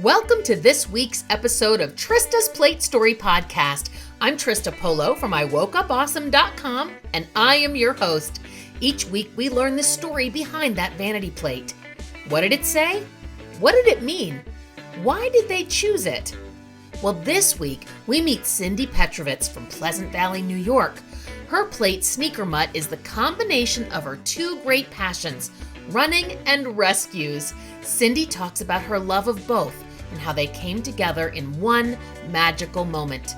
Welcome to this week's episode of Trista's Plate Story Podcast. I'm Trista Polo from iWokeUpAwesome.com, and I am your host. Each week we learn the story behind that vanity plate. What did it say? What did it mean? Why did they choose it? Well, this week we meet Cindy Petrovits from Pleasant Valley, New York. Her plate, Sneaker Mutt, is the combination of her two great passions, running and rescues. Cindy talks about her love of both and how they came together in one magical moment.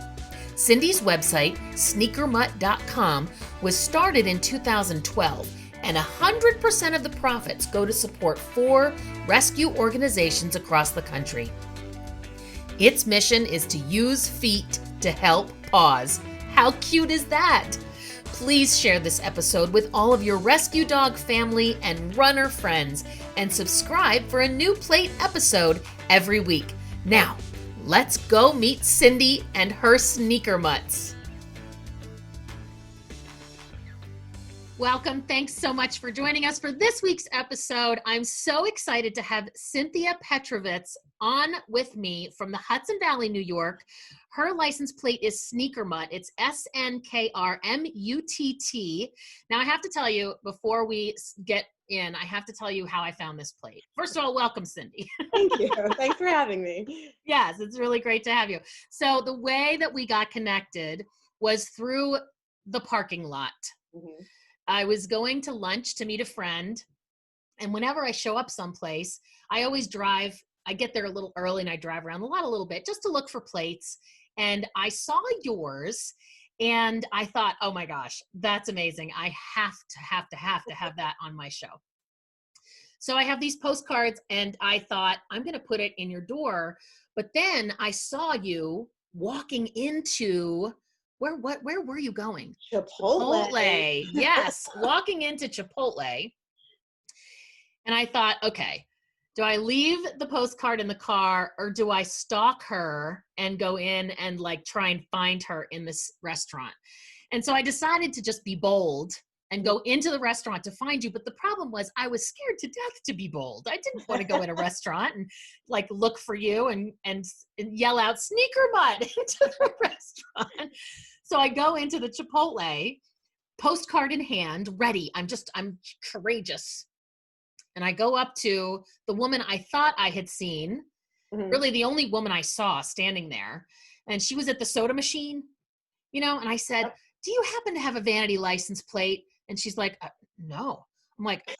Cindy's website, SNKRMUTT.com, was started in 2012, and 100% of the profits go to support 4 rescue organizations across the country. Its mission is to use feet to help paws. How cute is that? Please share this episode with all of your rescue dog family and runner friends, and subscribe for a new plate episode every week. Now, let's go meet Cindy and her Sneaker Mutts. Welcome. Thanks so much for joining us for this week's episode. I'm so excited to have Cynthia Petrovits on with me from the Hudson Valley, New York. Her license plate is Sneaker Mutt. It's SNKRMUTT. Now, I have to tell you, before we get in, I have to tell you how I found this plate. First of all, welcome, Cindy. Thank you. Thanks for having me. Yes, it's really great to have you. So the way that we got connected was through the parking lot. Mm-hmm. I was going to lunch to meet a friend, and whenever I show up someplace, I always drive. I get there a little early and I drive around the lot a little bit just to look for plates. And I saw yours and I thought, oh my gosh, that's amazing. I have to have that on my show. So I have these postcards and I thought, I'm going to put it in your door. But then I saw you walking into, where were you going? Chipotle. Yes, walking into Chipotle. And I thought, okay, do I leave the postcard in the car or do I stalk her and go in and like try and find her in this restaurant? And so I decided to just be bold and go into the restaurant to find you. But the problem was I was scared to death to be bold. I didn't want to go in a restaurant and like look for you and yell out Sneaker Mutt into the restaurant. So I go into the Chipotle, postcard in hand, ready. I'm courageous. And I go up to the woman I thought I had seen, really the only woman I saw standing there. And she was at the soda machine, and I said, do you happen to have a vanity license plate? And she's like, no. I'm like,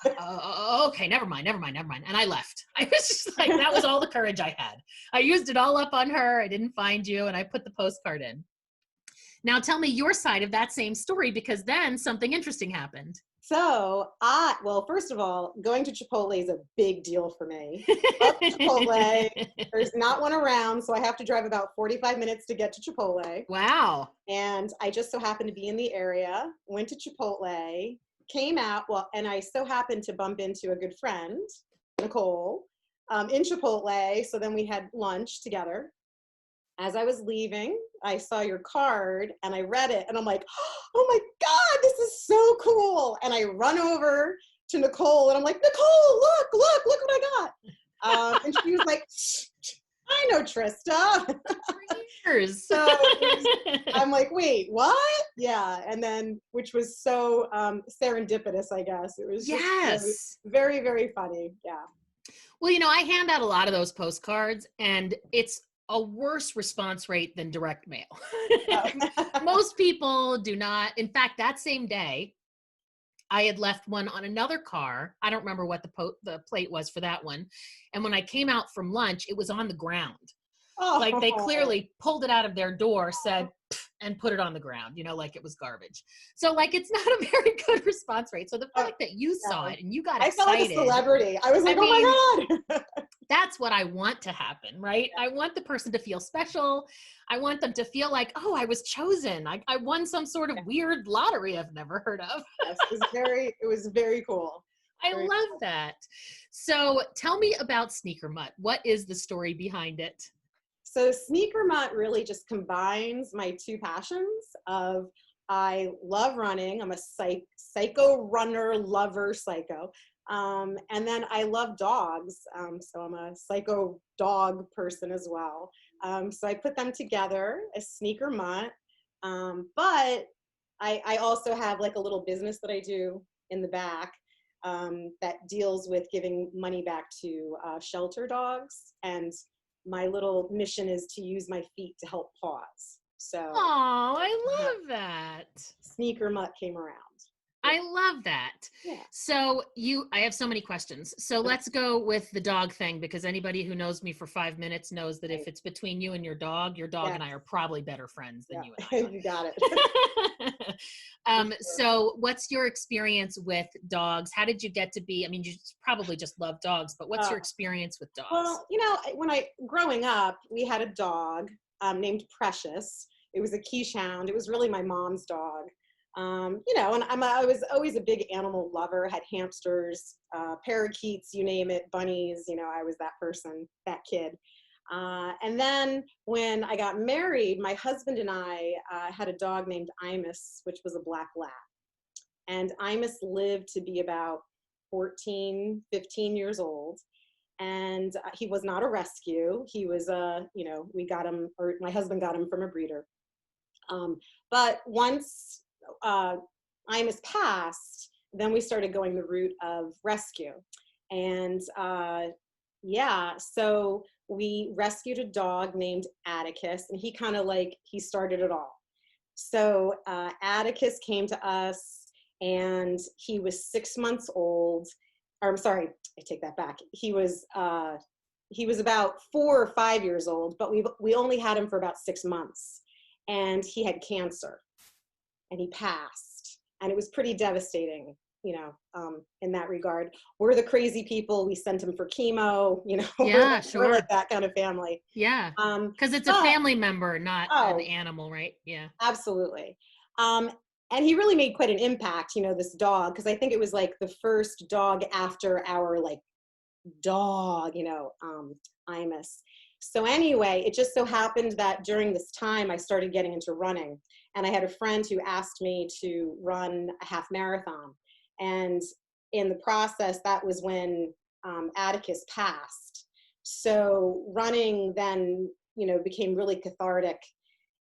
okay, never mind. And I left. I was just like, that was all the courage I had. I used it all up on her. I didn't find you. And I put the postcard in. Now tell me your side of that same story, because then something interesting happened. So first of all, going to Chipotle is a big deal for me. Up Chipotle, there's not one around, so I have to drive about 45 minutes to get to Chipotle. Wow. And I just so happened to be in the area, went to Chipotle, came out, and I so happened to bump into a good friend, Nicole, in Chipotle, so then we had lunch together. As I was leaving, I saw your card and I read it and I'm like, oh my God, this is so cool. And I run over to Nicole and I'm like, Nicole, look what I got. And she was like, I know Trista. So I'm like, wait, what? Yeah. And then, which was so serendipitous, I guess. It was just very, very funny. Yeah. Well, I hand out a lot of those postcards and it's a worse response rate than direct mail. Most people do not. In fact, that same day, I had left one on another car. I don't remember what the plate was for that one. And when I came out from lunch, it was on the ground. Oh. Like they clearly pulled it out of their door, said, and put it on the ground, like it was garbage. So like, it's not a very good response rate. So the fact that you saw it and you got excited. I felt like a celebrity. I was like, oh my God. That's what I want to happen, right? I want the person to feel special. I want them to feel like, oh, I was chosen. I won some sort of weird lottery I've never heard of. Yes, it was very cool. I love that. So tell me about Sneaker Mutt. What is the story behind it? So Sneaker Mutt really just combines my two passions of I love running. I'm a psycho runner, lover, psycho. And then I love dogs. So I'm a psycho dog person as well. So I put them together as Sneaker Mutt. But I also have like a little business that I do in the back that deals with giving money back to shelter dogs. And my little mission is to use my feet to help paws. So, Oh, I love that. Sneaker Mutt came around. I love that. Yeah. So I have so many questions. So let's go with the dog thing, because anybody who knows me for 5 minutes knows that if it's between you and your dog and I are probably better friends than you and I are. You got it. Sure. So what's your experience with dogs? How did you get to be, I mean, you probably just love dogs, but what's your experience with dogs? Well, growing up, we had a dog named Precious. It was a quiche hound. It was really my mom's dog. And I was always a big animal lover, had hamsters, parakeets, you name it, bunnies, I was that person, that kid. And then when I got married, my husband and I had a dog named Imus, which was a black lab. And Imus lived to be about 14, 15 years old. And he was not a rescue. He was, we got him, or my husband got him from a breeder. But once Imus passed, then we started going the route of rescue. And so we rescued a dog named Atticus, and he started it all. So Atticus came to us, and he was 6 months old. Or, I'm sorry, I take that back. He was about 4 or 5 years old, but we only had him for about 6 months, and he had cancer. And he passed, and it was pretty devastating, in that regard. We're the crazy people. We sent him for chemo, Yeah, we're like that kind of family. Yeah, because it's a family member, not an animal, right? Yeah, absolutely. And he really made quite an impact, this dog, because I think it was like the first dog after our dog, Imus. So anyway, it just so happened that during this time I started getting into running, and I had a friend who asked me to run a half marathon. And in the process, that was when Atticus passed. So running then, became really cathartic.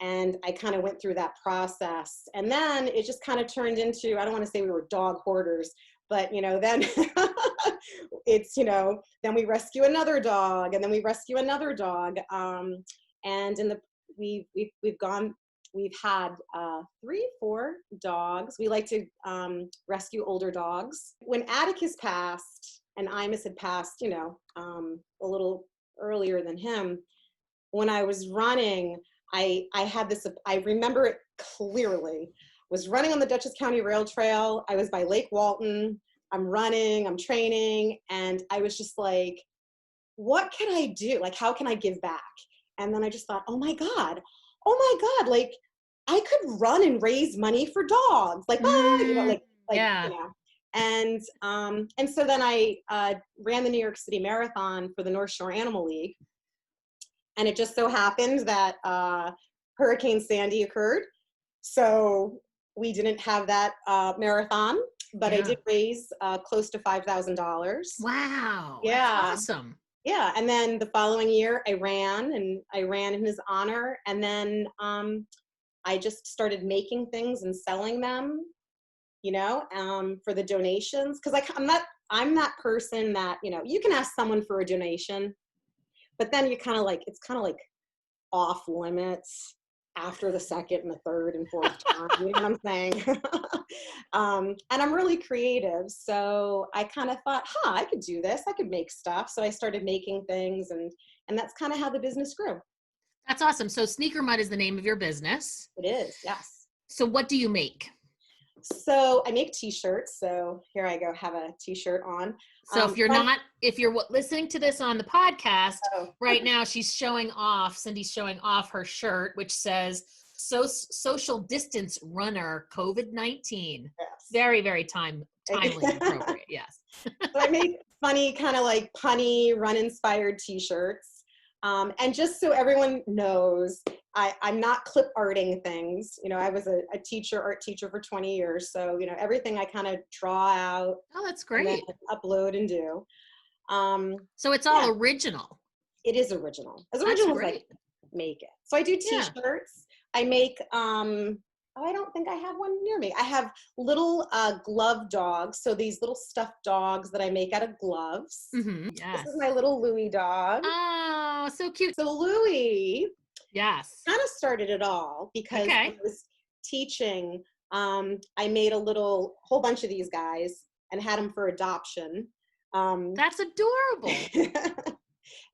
And I kind of went through that process. And then it just kind of turned into, I don't want to say we were dog hoarders, but, then it's, then we rescue another dog, and then we rescue another dog. And we've had 3, 4 dogs. We like to rescue older dogs. When Atticus passed and Imus had passed, a little earlier than him, when I was running, I had this, I remember it clearly, was running on the Dutchess County Rail Trail. I was by Lake Walton. I'm running, I'm training, and I was just like, what can I do? Like, how can I give back? And then I just thought, oh my God, like I could run and raise money for dogs. Like, yeah. And so then I ran the New York City Marathon for the North Shore Animal League. And it just so happened that Hurricane Sandy occurred. So we didn't have that marathon, but I did raise close to $5,000. Wow. Yeah. That's awesome. Yeah. And then the following year I ran in his honor. And then I just started making things and selling them, for the donations. Cause I'm that person that, you can ask someone for a donation, but then it's kind of like off limits after the second and the third and fourth time, you know what I'm saying? And I'm really creative. So I kind of thought, I could do this. I could make stuff. So I started making things, and that's kind of how the business grew. That's awesome. So Sneaker Mutt is the name of your business. It is, yes. So what do you make? So I make t-shirts. So here I go, have a t-shirt on. So if you're listening to this on the podcast right now, Cindy's showing off her shirt, which says social distance runner COVID-19. Yes. Very, very timely and appropriate. Yes. So I make funny, kind of like punny, run inspired t-shirts. And just so everyone knows, I'm not clip arting things. You know, I was a art teacher for 20 years. So, you know, everything I kind of draw out Oh, that's and then great. upload and do. So it's Yeah, all original. it is original. As That's original as I great. can make it. So I do Yeah. t-shirts. I make, oh, I don't think I have one near me. I have little glove dogs. So these little stuffed dogs that I make out of gloves. Mm-hmm. This is Yes. my little Louie dog. Oh, so cute. So Louie Yes. kind of started it all because when I Okay. was teaching, I made a whole bunch of these guys and had them for adoption. That's adorable.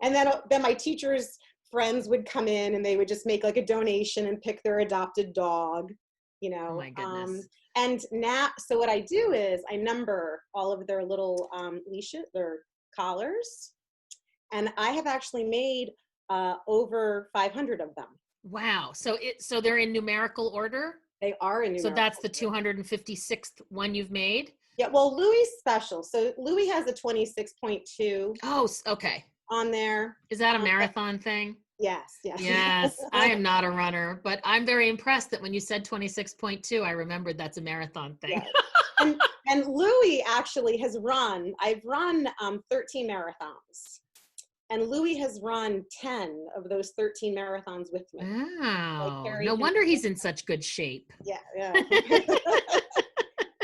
And then my teachers' friends would come in and they would just make like a donation and pick their adopted dog, you Oh know. my goodness. And now, so what I do is I number all of their little leashes, their collars, and I have actually made over 500 of them. Wow. So they're in numerical order? They are in So numerical that's the order. 256th one you've made? Yeah, well, Louis special. So Louis has a 26.2 Oh, okay. on there. Is that a But marathon thing? yes, yes. Yes, I am not a runner, but I'm very impressed that when you said 26.2, I remembered that's a marathon thing. Yes. And Louis actually has I've run 13 marathons. And Louis has run 10 of those 13 marathons with me. I Wow. carry No him. wonder he's in such good shape. Yeah, yeah.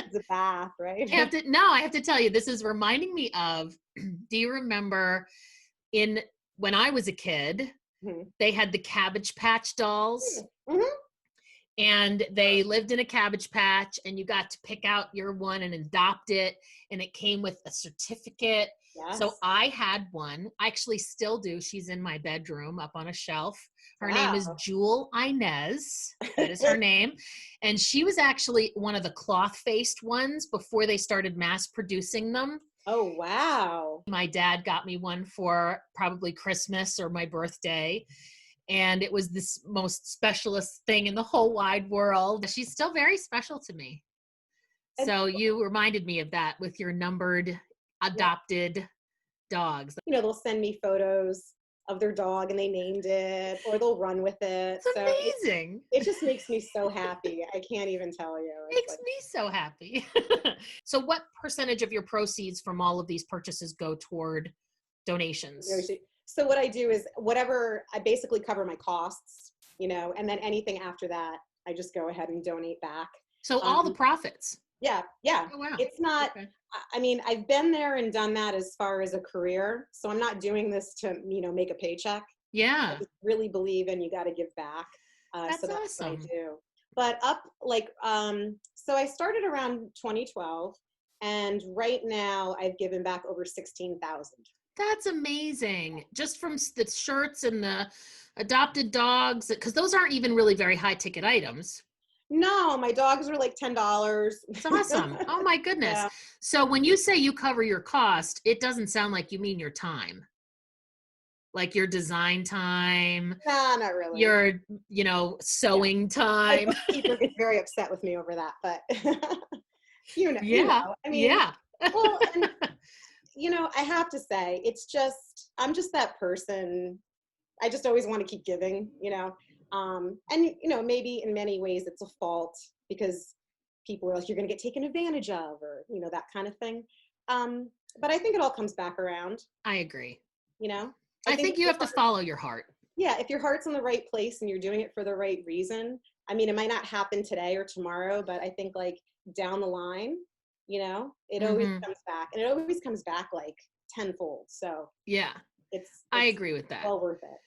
It's a bath, right? I have to tell you, this is reminding me of, do you remember when I was a kid, Mhm. they had the Cabbage Patch dolls? Mhm. And they lived in a cabbage patch and you got to pick out your one and adopt it, and it came with a certificate. Yes. So I had one. I actually still do. She's in my bedroom up on a shelf. Her name is Wow. Jewel Inez. That is her name. And she was actually one of the cloth-faced ones before they started mass producing them. Oh, wow. My dad got me one for probably Christmas or my birthday. And it was this most specialist thing in the whole wide world. She's still very special to me. And So you reminded me of that with your numbered yeah, adopted dogs. you know, they'll send me photos of their dog and they named it, or they'll run with it. It's So amazing. it just makes me so happy. I can't even tell you. It's Makes me so happy. So what percentage of your proceeds from all of these purchases go toward donations? so what I do is whatever, I basically cover my costs, you know, and then anything after that, I just go ahead and donate back. So all the profits. Yeah, yeah. Oh, wow. It's not, Okay. I mean, I've been there and done that as far as a career. So I'm not doing this to, you know, make a paycheck. I Yeah. just really believe in you got to give back. That's So that's what I awesome. do. But so I started around 2012, and right now I've given back over 16,000. That's amazing. Just from the shirts and the adopted dogs, because those aren't even really very high ticket items. No, my dogs are like $10. It's awesome. Oh my goodness. Yeah. So when you say you cover your cost, it doesn't sound like you mean your time. Like your design time, Nah, not really. your, sewing My time. bookkeeper gets very upset with me over that, but Yeah. I mean, Yeah. well, and I have to say, I'm just that person. I just always want to keep giving, and maybe in many ways it's a fault because people are like, you're going to get taken advantage of, or, that kind of thing. But I think it all comes back around, I agree. I I think think you have to follow your heart. yeah, if your heart's in the right place and you're doing it for the right reason, I mean, it might not happen today or tomorrow, but I think like down the line, it always Mhm. comes back, and it always comes back like tenfold. So Yeah. it's I agree with that. well worth it.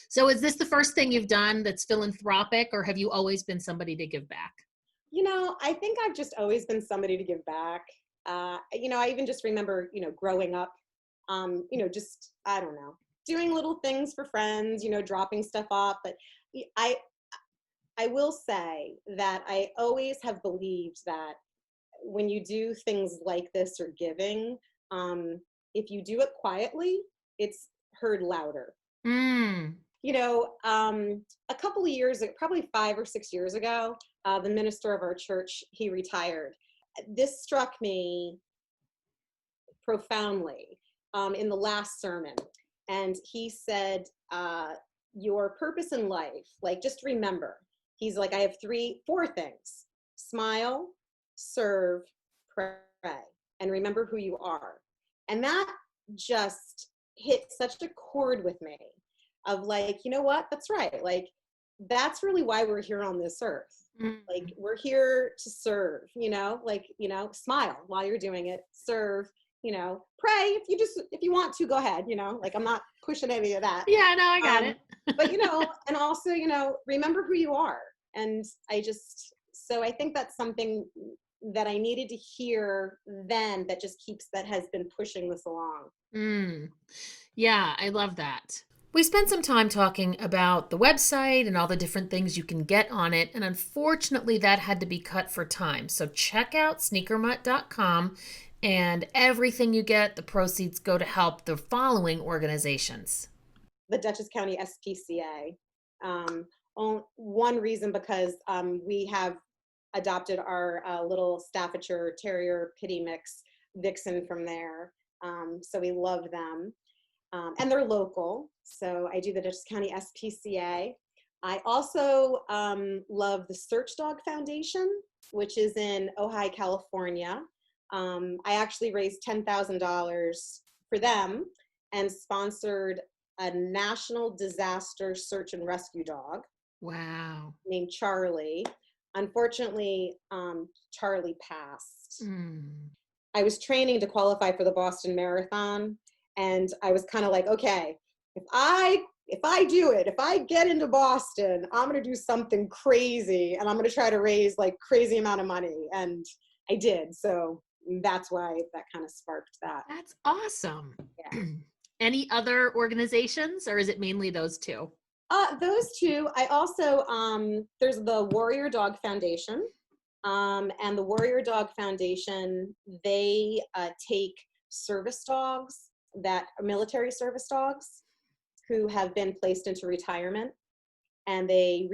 So is this the first thing you've done that's philanthropic, or have you always been somebody to give back? I think I've just always been somebody to give back. I even just remember, growing up, just, I don't know, doing little things for friends, dropping stuff off. But I, I will say that I always have believed that when you do things like this or giving, if you do it quietly, it's heard louder. Mm. A couple of years, probably 5 or 6 years ago, the minister of our church, he retired. This struck me profoundly in the last sermon. And he said, your purpose in life, like just remember, he's like, I have four things: smile, serve, pray, and remember who you are. And that just hit such a chord with me of like, you know what, that's right. Like, that's really why we're here on this earth. Like, we're here to serve, like, smile while you're doing it, serve, pray if you want to, go ahead, like, I'm not pushing any of that. Yeah, no, I got it. But, and also, remember who you are. And so I think that's something that I needed to hear then that has been pushing this along. Yeah, I love that. We spent some time talking about the website and all the different things you can get on it, and unfortunately that had to be cut for time. So check out SNKRMUTT.com, and everything you get, the proceeds go to help the following organizations. The Dutchess County SPCA. One reason, because we have adopted our little Staffordshire Terrier Pity Mix Vixen from there. So we love them. And they're local. So I do the Dutchess County SPCA. I also love the Search Dog Foundation, which is in Ojai, California. I actually raised $10,000 for them and sponsored a national disaster search and rescue dog. Wow. Named Charlie. Unfortunately, Charlie passed. I was training to qualify for the Boston Marathon, and I was kind of like, okay, if I do it, if I get into Boston, I'm going to do something crazy, and I'm going to try to raise like crazy amount of money. And I did. So that's why that kind of sparked that. That's awesome. Yeah. Any other organizations, or is it mainly those two? Those two. I also, there's the Warrior Dog Foundation. And the Warrior Dog Foundation, they take service dogs military service dogs who have been placed into retirement, and they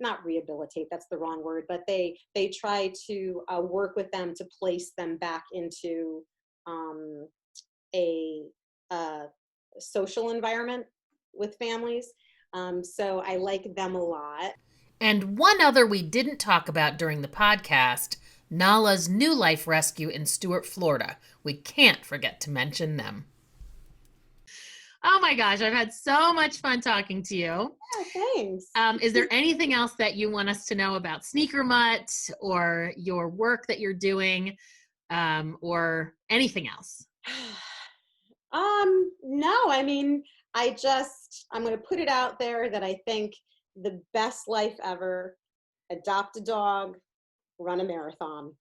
not rehabilitate, that's the wrong word, but they try to work with them to place them back into a social environment with families. So I like them a lot. And one other we didn't talk about during the podcast, Nala's New Life Rescue in Stuart, Florida. We can't forget to mention them. Oh my gosh, I've had so much fun talking to you. Yeah, thanks. Is there anything else that you want us to know about Sneaker Mutt or your work that you're doing, or anything else? No, I mean, I'm going to put it out there that I think the best life ever: adopt a dog, run a marathon.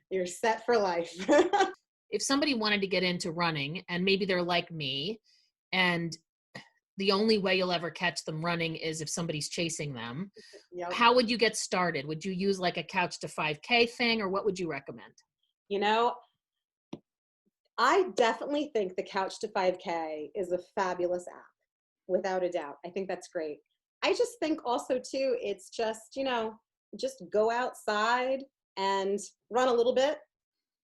You're set for life. If somebody wanted to get into running, and maybe they're like me, and the only way you'll ever catch them running is if somebody's chasing them, Yep. How would you get started? Would you use like a Couch to 5K thing, or what would you recommend? I definitely think the Couch to 5K is a fabulous app, without a doubt. I think that's great. I just think also too, it's just, just go outside and run a little bit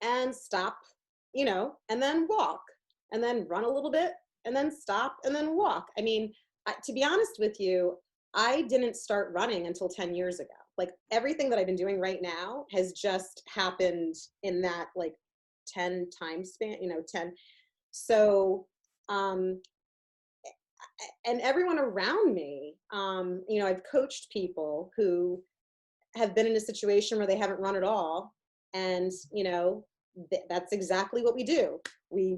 and stop, and then walk, and then run a little bit and then stop and then walk. I mean, to be honest with you, I didn't start running until 10 years ago. Like, everything that I've been doing right now has just happened in that like 10 time span, 10. So, and everyone around me, I've coached people who have been in a situation where they haven't run at all. And, that's exactly what we do. We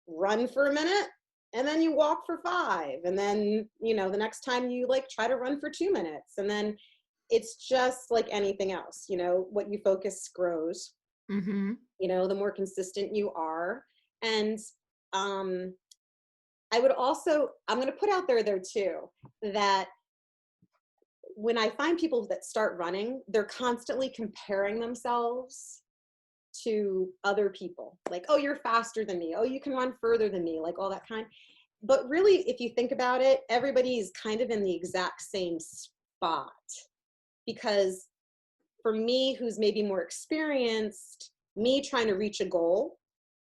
run for a minute, and then you walk for 5. And then, the next time you like try to run for 2 minutes. And then it's just like anything else, what you focus grows. Mm-hmm. The more consistent you are. And I'm going to put out there too, that when I find people that start running, they're constantly comparing themselves to other people. Like, oh, you're faster than me. Oh, you can run further than me, like all that kind. But really, if you think about it, everybody's kind of in the exact same spot. Because for me, who's maybe more experienced, me trying to reach a goal,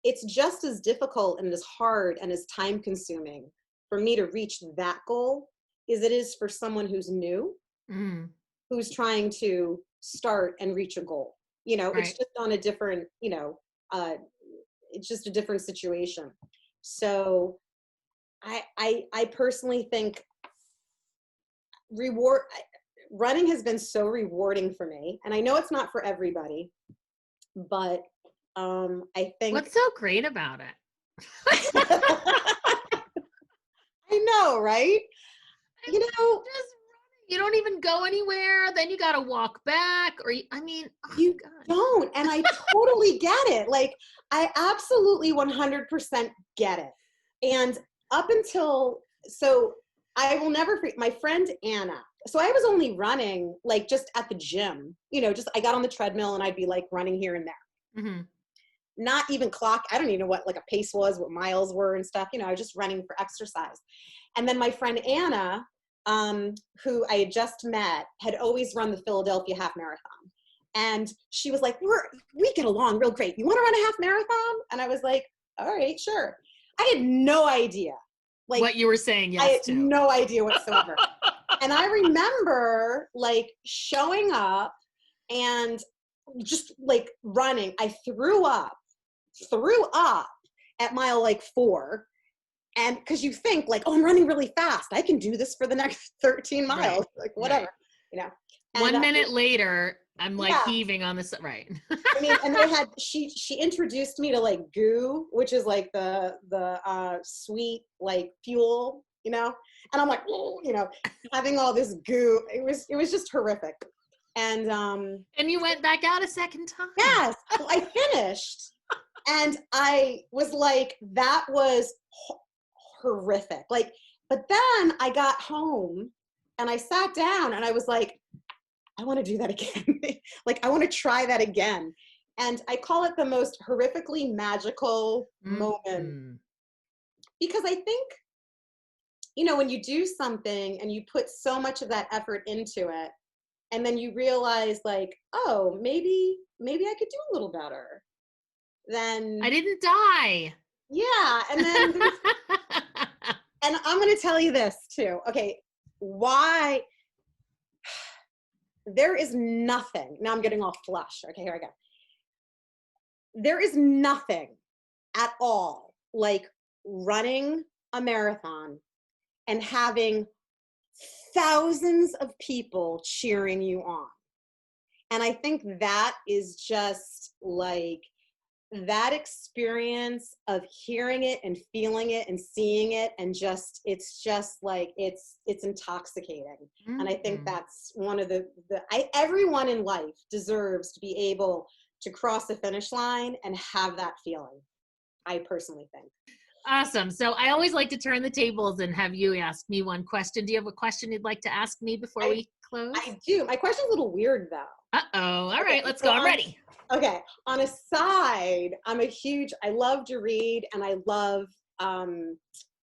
it's just as difficult and as hard and as time consuming for me to reach that goal as it is for someone who's new, who's trying to start and reach a goal. You know, Right. it's just on a different, you know, it's just a different situation. So I personally think running has been so rewarding for me. And I know it's not for everybody, but I think. What's so great about it? I know, right? You know, just you don't even go anywhere. Then you got to walk back, or you don't. And I totally get it. Like, I absolutely 100% get it. And up until, so I will never forget my friend Anna. So I was only running like just at the gym, you know, just I got on the treadmill and I'd be like running here and there. Mm-hmm. Not even clock. I don't even know what like a pace was, what miles were and stuff. You know, I was just running for exercise. And then my friend Anna, who I had just met, had always run the Philadelphia half marathon. And she was like, we get along real great. You want to run a half marathon? And I was like, all right, sure. I had no idea. Like what you were saying yes I had to. no idea whatsoever. And I remember like showing up and just like running. I threw up at mile like 4. And because you think like, oh, I'm running really fast. I can do this for the next 13 miles, Right. like whatever, you know. And, 1 minute later, I'm like heaving on the right. I mean, and they had she introduced me to like goo, which is like the sweet like fuel, you know. And I'm like, oh, you know, having all this goo, it was just horrific. And you went back out a second time. Yes, so I finished, and I was like, that was horrific. Like, but then I got home and I sat down and I was like, I want to do that again. Like, I want to try that again. And I call it the most horrifically magical moment. Because I think, you know, when you do something and you put so much of that effort into it, and then you realize like, oh, maybe I could do a little better. Then I didn't die. Yeah. And then and I'm going to tell you this too. Okay. Why? There is nothing. Now I'm getting all flush. Okay, here I go. There is nothing at all like running a marathon and having thousands of people cheering you on. And I think that is just like that experience of hearing it and feeling it and seeing it, and just it's just like it's intoxicating. And I think that's one of everyone in life deserves to be able to cross the finish line and have that feeling. I personally think. Awesome. So I always like to turn the tables and have you ask me one question. Do you have a question you'd like to ask me before we close? I do. My question's a little weird though. Uh-oh. All right, let's go. I'm ready. Okay. On a side, I love to read, and I love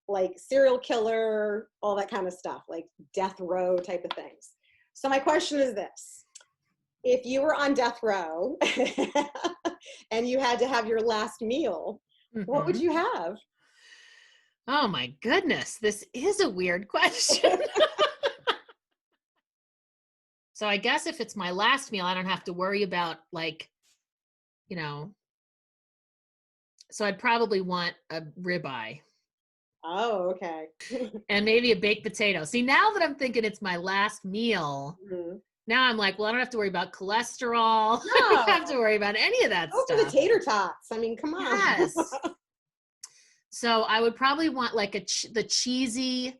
like serial killer, all that kind of stuff, like death row type of things. So my question is this. If you were on death row and you had to have your last meal, what would you have? Oh my goodness. This is a weird question. So I guess if it's my last meal, I don't have to worry about like, you know, so I'd probably want a ribeye. Oh, okay. And maybe a baked potato. See, now that I'm thinking it's my last meal, now I'm like, well, I don't have to worry about cholesterol. No. I don't have to worry about any of that stuff. For the tater tots. I mean, come on. Yes. So I would probably want like the cheesy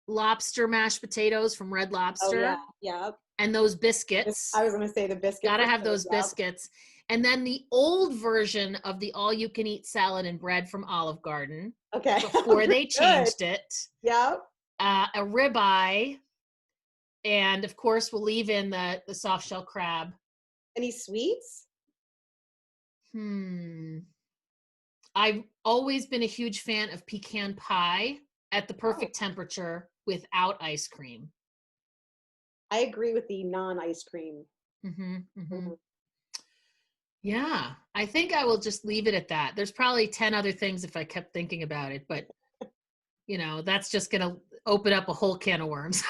lobster mashed potatoes from Red Lobster. Oh, yeah. And those biscuits. I was going to say the biscuits. Gotta have those biscuits. And then the old version of the all-you-can-eat salad and bread from Olive Garden. Okay. Before they changed it. Yeah. A ribeye. And, of course, we'll leave in the soft shell crab. Any sweets? I've always been a huge fan of pecan pie at the perfect temperature without ice cream. I agree with the non-ice cream. Yeah, I think I will just leave it at that. There's probably 10 other things if I kept thinking about it, but that's just going to open up a whole can of worms.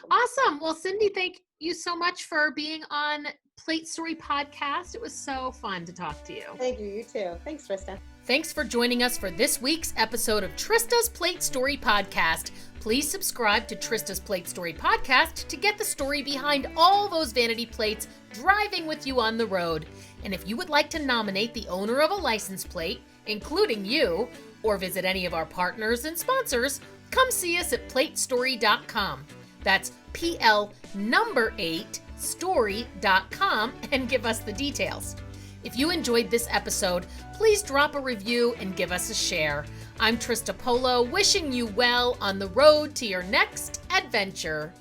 Awesome. Well, Cindy, thank you so much for being on Plate Story Podcast. It was so fun to talk to you. Thank you. You too. Thanks, Trista. Thanks for joining us for this week's episode of Trista's Plate Story Podcast. Please subscribe to Trista's Plate Story Podcast to get the story behind all those vanity plates driving with you on the road. And if you would like to nominate the owner of a license plate, including you, or visit any of our partners and sponsors, come see us at platestory.com. That's PL8STORY.com and give us the details. If you enjoyed this episode, please drop a review and give us a share. I'm Trista Polo, wishing you well on the road to your next adventure.